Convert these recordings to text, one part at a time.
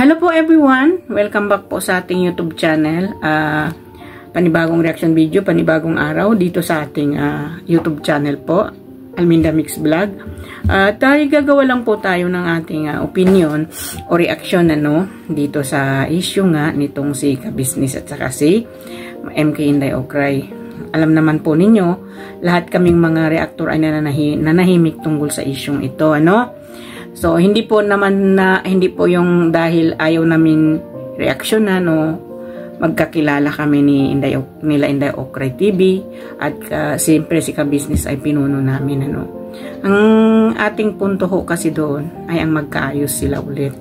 Hello po everyone! Welcome back po sa ating YouTube channel. Panibagong reaction video, panibagong araw dito sa ating YouTube channel po, Alminda Mix Vlog. Gagawa lang po tayo ng ating opinion o reaction dito sa issue nga nitong si Ka-Business at saka si MK Inday Okray. Alam naman po ninyo, lahat kaming mga reactor ay nanahimik tungkol sa isyong ito, So, hindi po yung dahil ayaw namin reaksyon magkakilala kami nila Inday Okray TV at siyempre si Ka-Business ay pinuno namin, Ang ating punto ho kasi doon ay ang magkaayos sila ulit,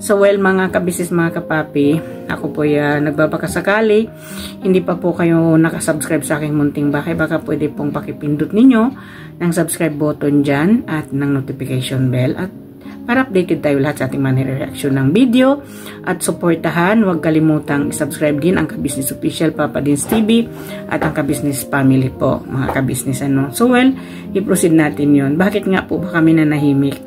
So, mga Ka-Business, mga kapapi, ako po nagbabakasakali, hindi pa po kayo nakasubscribe sa aking munting bahay, baka pwede pong pakipindot ninyo ng subscribe button dyan at ng notification bell at para updated tayo lahat sa ating mga reaction ng video at supportahan. Huwag kalimutang subscribe din ang Ka-Business Official Papa Dins TV at ang Ka-Business Family po, mga Ka-Business, So, i-proceed natin yon. Bakit nga po ba kami nanahimik,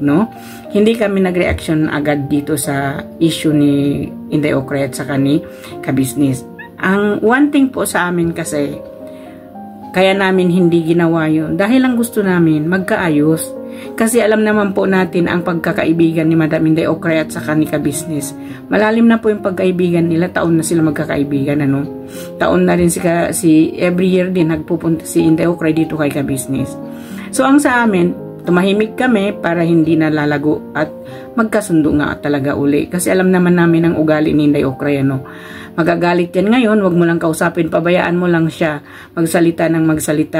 Hindi kami nag-reaction agad dito sa issue ni Inday Okray at saka ni Ka-Business. Ang one thing po sa amin kasi, kaya namin hindi ginawa yun dahil ang gusto namin magkaayos. Kasi alam naman po natin ang pagkakaibigan ni Madam Inday Okray at saka ni Ka-Business. Malalim na po yung pagkaibigan nila, taon na sila magkakaibigan, Taon na rin si every year din nagpupunta si Inday Okray dito kay Ka-Business. So ang sa amin, tumahimik kami para hindi nalalago at magkasundo nga talaga uli. Kasi alam naman namin ang ugali ni Inday Okray, Magagalit yan ngayon, wag mo lang kausapin, pabayaan mo lang siya. Magsalita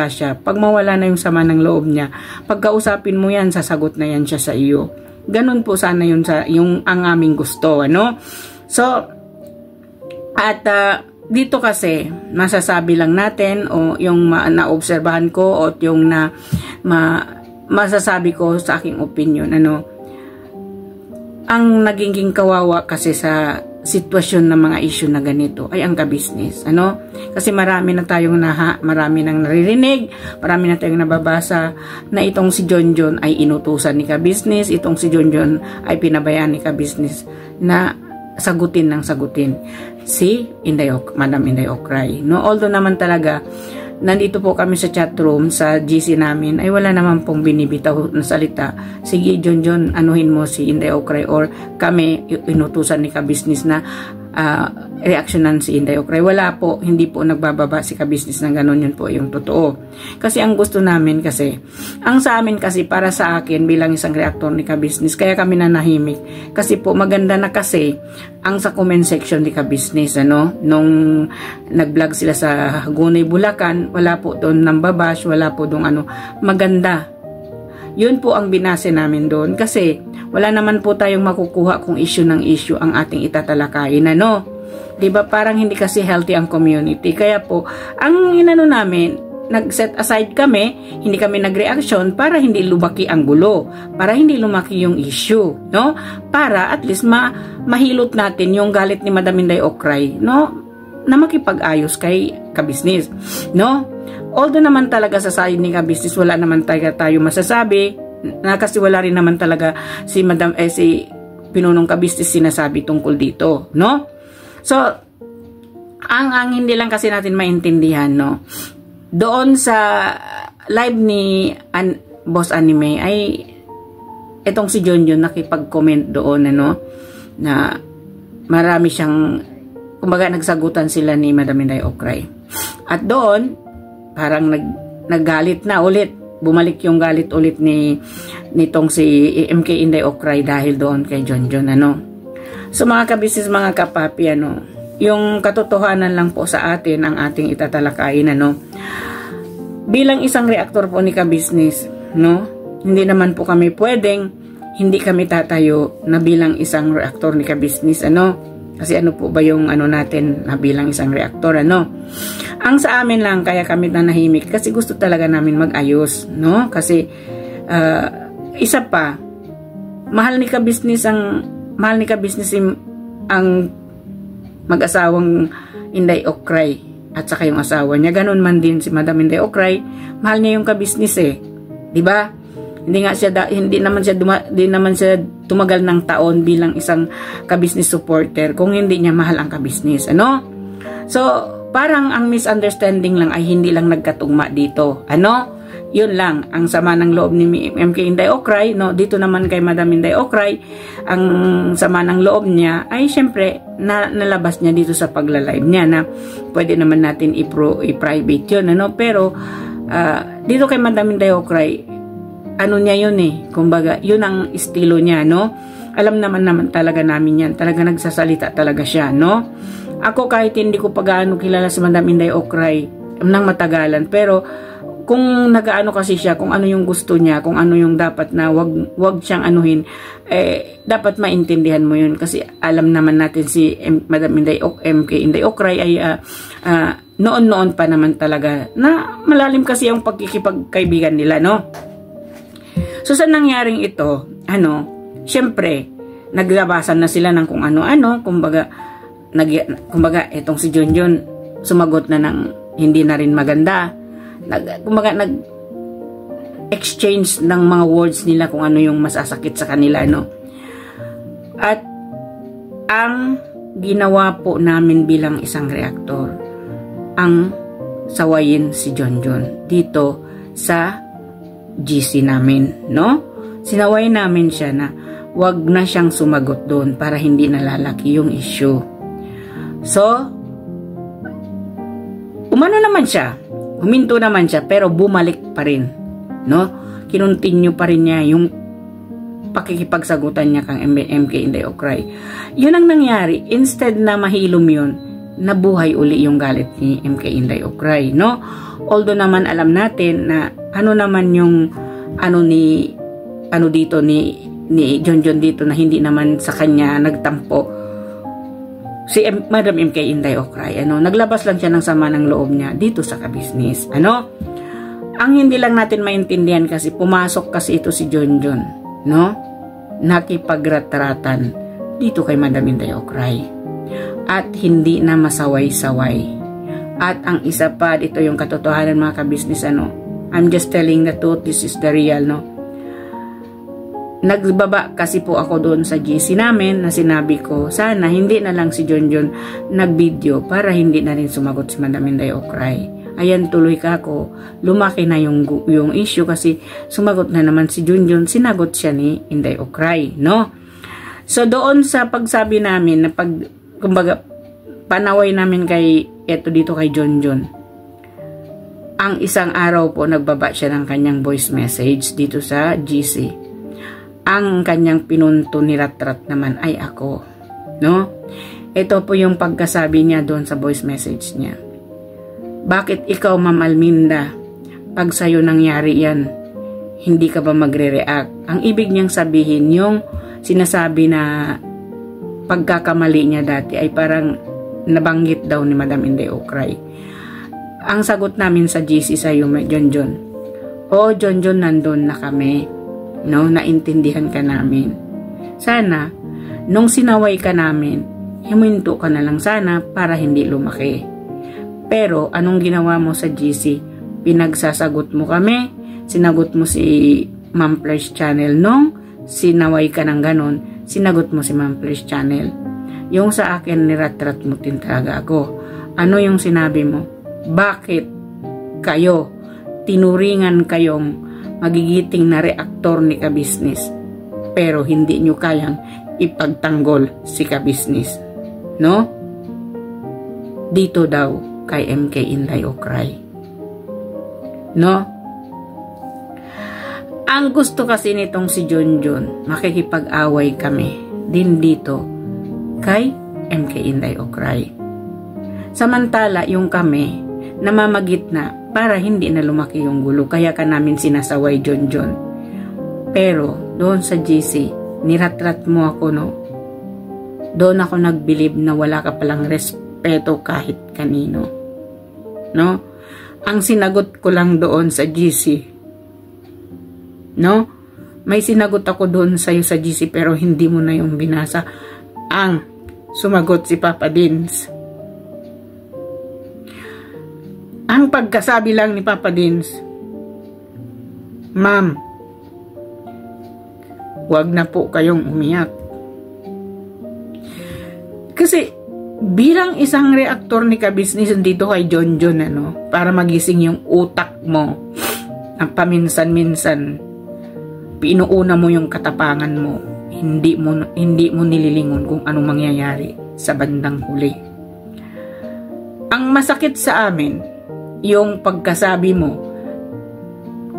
siya. Pag mawala na yung sama ng loob niya, pagkausapin mo yan, sasagot na yan siya sa iyo. Ganun po sana yun yung ang aming gusto, So, at dito kasi, masasabi lang natin, o yung naobserbahan ko, o yung masasabi ko sa aking opinion, ang naging kawawa kasi sa sitwasyon ng mga issue na ganito ay ang Ka-Business, Kasi marami na tayong marami nang naririnig, marami na tayong nababasa na itong si Jonjon ay inutusan ni Ka-Business, itong si Jonjon ay pinabayaan ni Ka-Business na sagutin si Madam Inday Okray, Although naman talaga nandito po kami sa chat room, sa GC namin, ay wala naman pong binibitaw na salita. Sige, Jonjon, anuhin mo si Inday Okray, or kami inutusan ni Ka-Business na reaksyonan si Inday Okray. Wala po, hindi po nagbababa si Ka-Business ng ganun, yun po yung totoo. Kasi ang gusto namin kasi, ang sa amin kasi, para sa akin bilang isang reactor ni Ka-Business, kaya kami nanahimik. Kasi po maganda na kasi ang sa comment section ni Ka-Business, nung nag-vlog sila sa Hagonoy, Bulacan, wala po doon nambabash, wala po doon maganda. Yun po ang binase namin doon kasi wala naman po tayong makukuha kung issue ng issue ang ating itatalakayin, Diba parang hindi kasi healthy ang community. Kaya po, ang namin, nag-set aside kami, hindi kami nag-reaction para hindi lumaki ang gulo, para hindi lumaki yung issue, Para at least mahilot natin yung galit ni Madam Inday Okray, na makipag-ayos kay Ka-Business, Although naman talaga sa side ni Ka-Business, wala naman tayo masasabi, kasi wala rin naman talaga si Pinunong Ka-Business sinasabi tungkol dito, So, ang hindi lang kasi natin maintindihan, doon sa live ni Boss Anime ay itong si Jonjon nakipag-comment doon, na marami siyang, kumbaga nagsagutan sila ni Madam Inday Okray. At doon, parang naggalit na ulit. Bumalik yung galit ulit nitong si MK Inday Okray dahil doon kay Jonjon, So mga Ka-Business, mga kapapi, yung katotohanan lang po sa atin ang ating itatalakayin, Bilang isang reactor po ni Ka-Business, hindi naman po kami hindi kami tatayo na bilang isang reactor ni Ka-Business, Kasi po ba yung natin na bilang isang reactor, Ang sa amin lang, kaya kami nanahimik, kasi gusto talaga namin mag-ayos, Kasi, isa pa, mahal ni Ka-Business ang mag-asawang Inday Okray at saka yung asawa niya. Ganun man din si Madam Inday Okray, mahal niya yung Ka-Business, 'di ba? Hindi naman siya tumagal ng taon bilang isang ka-business supporter kung hindi niya mahal ang ka-business, ano? So, parang ang misunderstanding lang ay hindi lang nagkatugma dito, ano? Yun lang, ang sama ng loob ni MK Inday Okray, no? Dito naman kay Madam Inday Okray, ang sama ng loob niya ay syempre nalabas niya dito sa pagla-live niya na pwede naman natin i-private yun, ano? Pero dito kay Madam Inday Okray, ano niya yun kumbaga, yun ang estilo niya, no? Alam naman talaga namin yan, talaga nagsasalita talaga siya, no? Ako kahit hindi ko pa gaano kilala si Madam Inday Okray nang matagalan, pero kung nagaano kasi siya, kung ano yung gusto niya, kung ano yung dapat na wag siyang anuhin, dapat maintindihan mo yun. Kasi alam naman natin si Madam MK Inday Okray ay noon-noon pa naman talaga na malalim kasi yung pagkikipagkaibigan nila, no? So sa nangyaring ito, syempre, naglabasan na sila ng kung ano-ano, kumbaga itong si Junjun sumagot na ng hindi na rin maganda. Nag-exchange ng mga words nila kung ano yung masasakit sa kanila, no? At ang ginawa po namin bilang isang reaktor, ang sawayin si Junjun dito sa GC namin, no? Sinaway namin siya na wag na siyang sumagot doon para hindi nalalaki yung issue. So, umano naman siya, huminto naman siya, pero bumalik pa rin, no? Kinontinue pa rin niya yung pakikipagsagutan niya kang MK Inday Okray. Yun ang nangyari. Instead na mahilom yun, nabuhay uli yung galit ni MK Inday Okray, no? Although naman alam natin na ano naman yung dito ni Junjun dito na hindi naman sa kanya nagtampo si Madam MK Inday Okray, naglabas lang siya ng sama ng loob niya dito sa ka-business, ang hindi lang natin maintindihan kasi pumasok kasi ito si Junjun, no? Nakipagrat-ratan dito kay Madam Inday Okray at hindi na masaway-saway. At ang isa pa dito yung katotohanan, mga ka-business, I'm just telling the truth, this is the real, no? Nagbaba kasi po ako doon sa GC namin na sinabi ko, sana hindi na lang si Junjun nag-video para hindi na rin sumagot si Madam Inday Okray. Ayan, tuloy ka ako. Lumaki na yung issue kasi sumagot na naman si Junjun, sinagot siya ni Inday Okray, no? So doon sa pagsabi namin na kumbaga panaway namin dito kay Junjun, ang isang araw po nagbaba siya ng kanyang voice message dito sa GC. Ang kanyang pinunto ni Ratrat naman ay ako, no? Ito po yung pagkasabi niya doon sa voice message niya. Bakit ikaw, Ma'am Alminda, pag sa'yo nangyari yan, hindi ka ba magre-react? Ang ibig niyang sabihin, yung sinasabi na pagkakamali niya dati ay parang nabanggit daw ni Madam Inday Okray. Ang sagot namin sa GC sa'yo, Junjun, Junjun, nandun na kami. No, naintindihan ka namin. Sana, nung sinaway ka namin, huminto ka na lang sana para hindi lumaki. Pero, anong ginawa mo sa GC? Pinagsasagot mo kami, sinagot mo si Ma'am Flash Channel, nung sinaway ka ng ganon, sinagot mo si Ma'am Flash Channel. Yung sa akin, niratrat mo din talaga ako. Ano yung sinabi mo? Bakit kayo, tinuringan kayong magigiting na reaktor ni ka-business, pero hindi nyo kayang ipagtanggol si ka-business, no? Dito daw kay MK Inday Okray, no? Ang gusto kasi nitong si Junjun, makikipag-away kami din dito kay MK Inday Okray. Samantala yung kami namamagit na para hindi na lumaki yung gulo, kaya ka namin sinasaway, Junjun. Pero doon sa GC, niratrat mo ako, no? Doon ako nagbilib na wala ka palang respeto kahit kanino, no? Ang sinagot ko lang doon sa GC, no? May sinagot ako doon sa'yo sa GC pero hindi mo na yung binasa. Ang sumagot si Papa Dins. Ang pagkasabi lang ni Papa Dins, Ma'am, Huwag na po kayong umiyak. Kasi bilang isang reaktor ni ka-business dito kay John, para magising yung utak mo, ang paminsan-minsan pinuuna mo yung katapangan mo, hindi mo nililingon kung anong mangyayari sa bandang huli. Ang masakit sa amin, yung pagkasabi mo,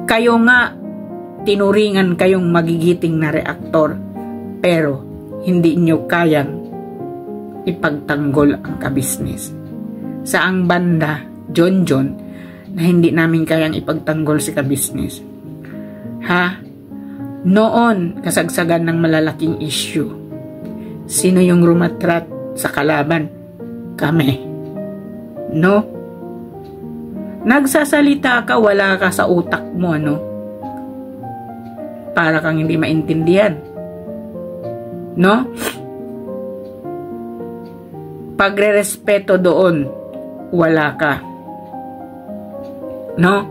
kayo nga tinuringan kayong magigiting na reaktor, pero hindi nyo kayang ipagtanggol ang ka-business. Saang banda, John, na hindi namin kayang ipagtanggol si ka-business? Ha? Noon, kasagsagan ng malalaking issue. Sino yung rumatrat sa kalaban? Kami. No? Nagsasalita ka, wala ka sa utak mo, para kang hindi maintindihan. No? Pagre-respeto doon, wala ka. No?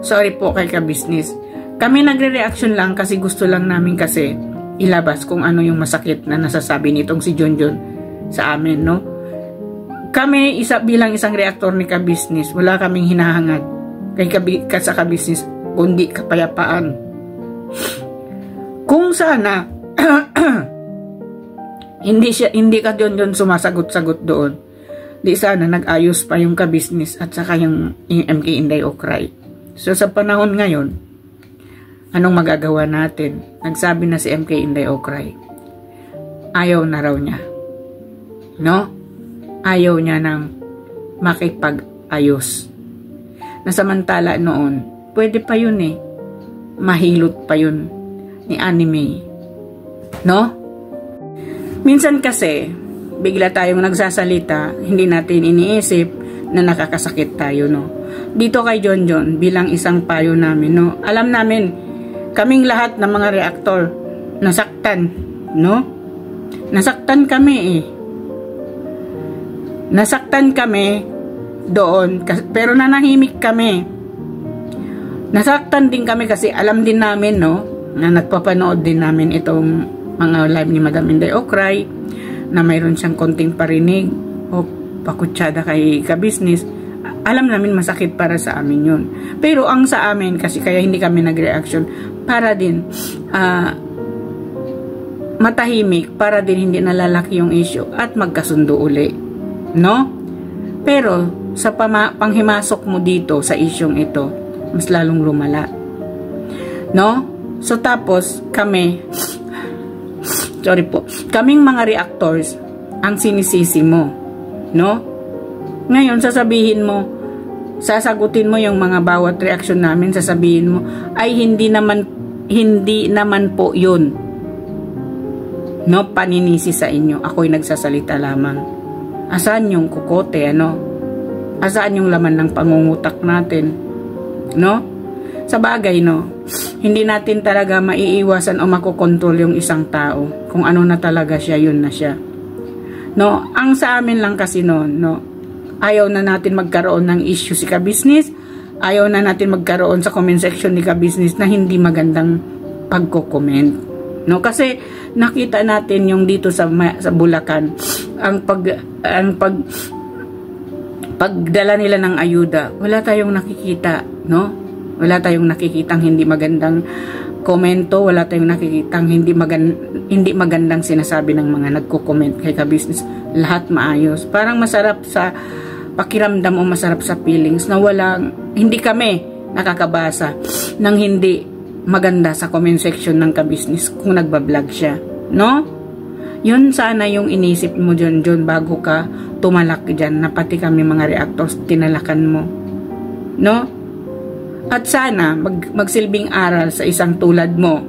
Sorry po kay ka-business. Kami nagre-reaction lang kasi gusto lang namin kasi ilabas kung ano yung masakit na nasasabi nitong si John sa amin, no? Kami bilang isang reaktor ni ka-business, wala kaming hinahangad sa ka-business kundi kapayapaan. Kung sana hindi ka John sumasagot-sagot doon, di sana nag-ayos pa yung ka-business at saka yung MK Inday Okray. So sa panahon ngayon, anong magagawa natin? Nagsabi na si MK Inday Okray, ayaw na raw niya, no? Ayaw niya ng makipag-ayos. Nasamantala noon, pwede pa yun mahilot pa yun ni Anime, no? Minsan kasi bigla tayong nagsasalita, hindi natin iniisip na nakakasakit tayo, no? Dito kay John bilang isang payo namin, no? Alam namin kaming lahat ng mga reaktor nasaktan, no? Nasaktan kami Nasaktan kami doon, pero nanahimik kami. Nasaktan din kami kasi alam din namin, no, na nagpapanood din namin itong mga live ni Madam Inday Okray, na mayroon siyang konting parinig o pakutsada kay ka-business. Alam namin masakit para sa amin yun. Pero ang sa amin, kasi kaya hindi kami nag-reaction, para din matahimik, para din hindi nalalaki yung issue at magkasundo uli. No? Pero sa panghimasok mo dito sa isyong ito, mas lalong lumala. No? So tapos kaming mga reactors ang sinisisi mo, no? Ngayon sasabihin mo, sasagutin mo yung mga bawat reaction namin, sasabihin mo ay hindi naman po yun, no, paninisi sa inyo, ako'y nagsasalita lamang. Asaan yung kukote, Asaan yung laman ng pangungutak natin, no? Sa bagay, no, hindi natin talaga maiiwasan o makokontrol yung isang tao. Kung ano na talaga siya, yun na siya. No, ang sa amin lang kasi no, ayaw na natin magkaroon ng issue si ka-business. Ayaw na natin magkaroon sa comment section ni ka-business na hindi magandang pagko-comment. No, kasi nakita natin yung dito sa Bulacan, ang pagdala nila ng ayuda, wala tayong nakikita, no? Wala tayong nakikitang hindi magandang komento, wala tayong nakikitang hindi magandang sinasabi ng mga nagko-comment kay ka-business. Lahat maayos. Parang masarap sa pakiramdam o masarap sa feelings na hindi kami nakakabasa ng hindi maganda sa comment section ng ka-business kung nagbablog siya, no? Yun sana yung inisip mo John bago ka tumalak dyan, na pati kami mga reactors tinalakan mo, no? At sana magsilbing aral sa isang tulad mo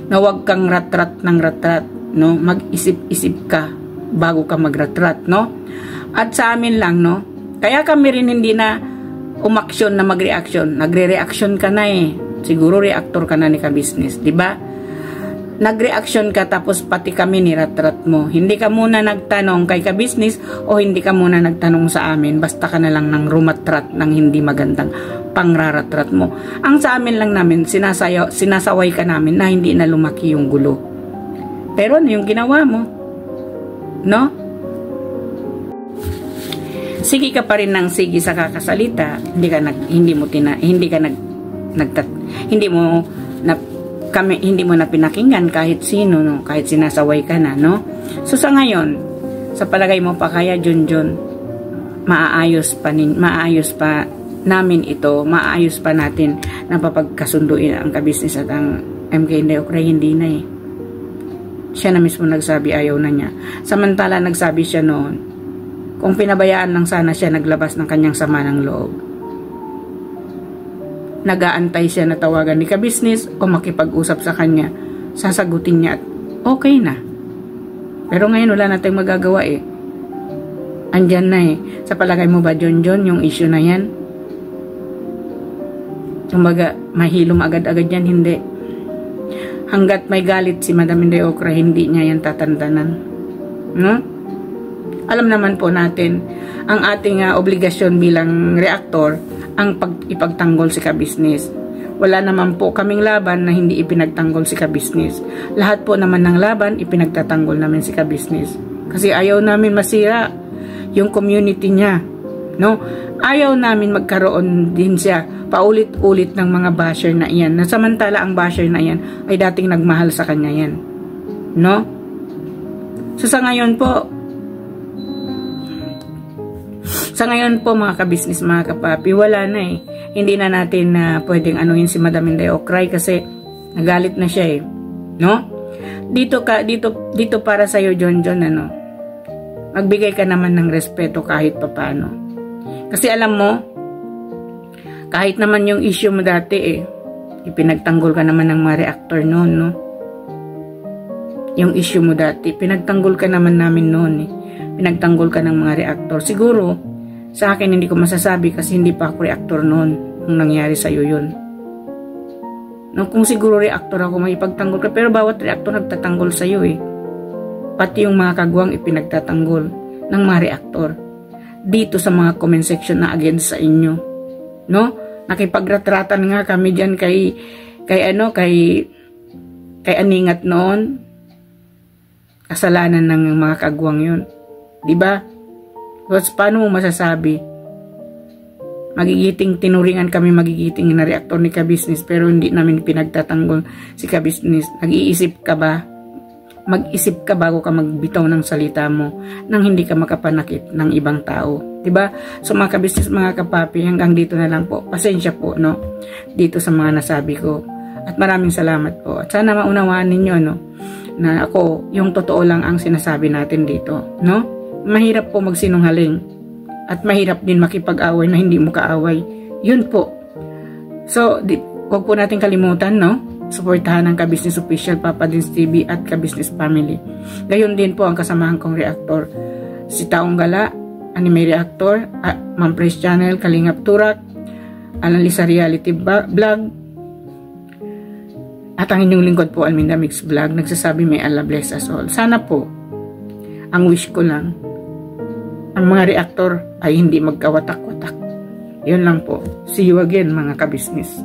na huwag kang ratrat ng ratrat, no? Mag-isip-isip ka bago ka magratrat, no? At sa amin lang, no? Kaya kami rin hindi na umaksyon na mag-reaction. Nagre-reaction ka na siguro reactor ka na ni ka-business, di ba? Nag-reaction ka tapos pati kami niratrat mo. Hindi ka muna nagtanong kay ka-business o hindi ka muna nagtanong sa amin, basta ka na lang ng rumatrat ng hindi magandang pangraratrat mo. Ang sa amin lang namin, sinasaway ka namin na hindi na lumaki yung gulo. Pero ano yung ginawa mo? No? Sige ka pa rin ng sige sa kakasalita, hindi mo na pinakinggan kahit sino, no? Kahit sinasaway ka na, no? So sa ngayon, sa palagay mo pa kaya Junjun, maayos pa namin ito, maayos pa natin na papagkasunduin ang kabisnes at ang MK Inday Okray, hindi na eh. Siya na mismo nagsabi ayaw na niya. Samantala nagsabi siya noon, kung pinabayaan lang sana siya naglabas ng kanyang sama ng loob. Nag-aantay siya na tawagan ni kabisnes o makipag-usap sa kanya, sasagutin niya at okay na. Pero ngayon wala na tayong magagawa eh. Andyan na eh. Sa palagay mo ba, Junjun, yung issue na yan? Kumbaga, mahilom agad-agad yan, hindi. Hanggat may galit si Madam Inday Okray, hindi niya yan tatandanan. No? Alam naman po natin, ang ating obligasyon bilang reaktor, ang ipagtanggol si kabisnes. Wala naman po kaming laban na hindi ipinagtanggol si kabisnes. Lahat po naman ng laban, ipinagtatanggol namin si kabisnes. Kasi ayaw namin masira yung community niya. No? Ayaw namin magkaroon din siya paulit-ulit ng mga basher na iyan. Na samantala ang basher na iyan ay dating nagmahal sa kanya yan. No? So sa ngayon po mga kabisnes, mga kapapi, wala na eh. Hindi na natin pwedeng anuhin si Madam Inday Okray kasi nagalit na siya eh. No? Dito para sa iyo Junjun, ano? Magbigay ka naman ng respeto kahit papaano. Kasi alam mo, kahit naman yung issue mo dati eh, ipinagtanggol ka naman ng mga reactor noon, no? Yung issue mo dati, pinagtanggol ka naman namin noon eh. Pinagtanggol ka ng mga reactor. Siguro, sa akin hindi ko masasabi kasi hindi pa ako reactor noon nung nangyari sa'yo yun. No, kung siguro reactor ako, makipagtanggol ka. Pero bawat reactor nagtatanggol sa'yo eh. Pati yung mga kagwang ipinagtatanggol ng mga reaktor dito sa mga comment section na against sa inyo, no? Nakipagretratan nga kami diyan kay Aningat noon. Kasalanan ng mga kagwang yun, di ba? Paano mo masasabi? Tinuringan kami magigiting na reaktor ni kabisnes pero hindi namin pinagtatanggol si kabisnes. Nag-iisip ka ba? Mag-isip ka bago ka magbitaw ng salita mo nang hindi ka makapanakit ng ibang tao, 'di ba? So mga kabisnes, mga kapapi, hanggang dito na lang po. Pasensya po, no, dito sa mga nasabi ko. At maraming salamat po. At sana maunawaan ninyo, no, na ako yung totoo lang ang sinasabi natin dito, no? Mahirap po magsinungaling at mahirap din makipag-away na hindi mo kaaway. Yun po. So, huwag po natin kalimutan, no? Suportahan ang Kabisnes Official, Papa Dins TV at Kabisnes Family. Gayon din po ang kasamahan kong reaktor. Si Taong Gala, Anime Reactor, Ma'am Press Channel, Kalingap Turak, Analisa Reality Vlog, at ang inyong lingkod po, Alminda Mix Vlog, nagsasabi may Allah bless us all. Sana po, ang wish ko lang, ang mga reaktor ay hindi magkawatak-watak. Yun lang po. See you again mga kabisnes.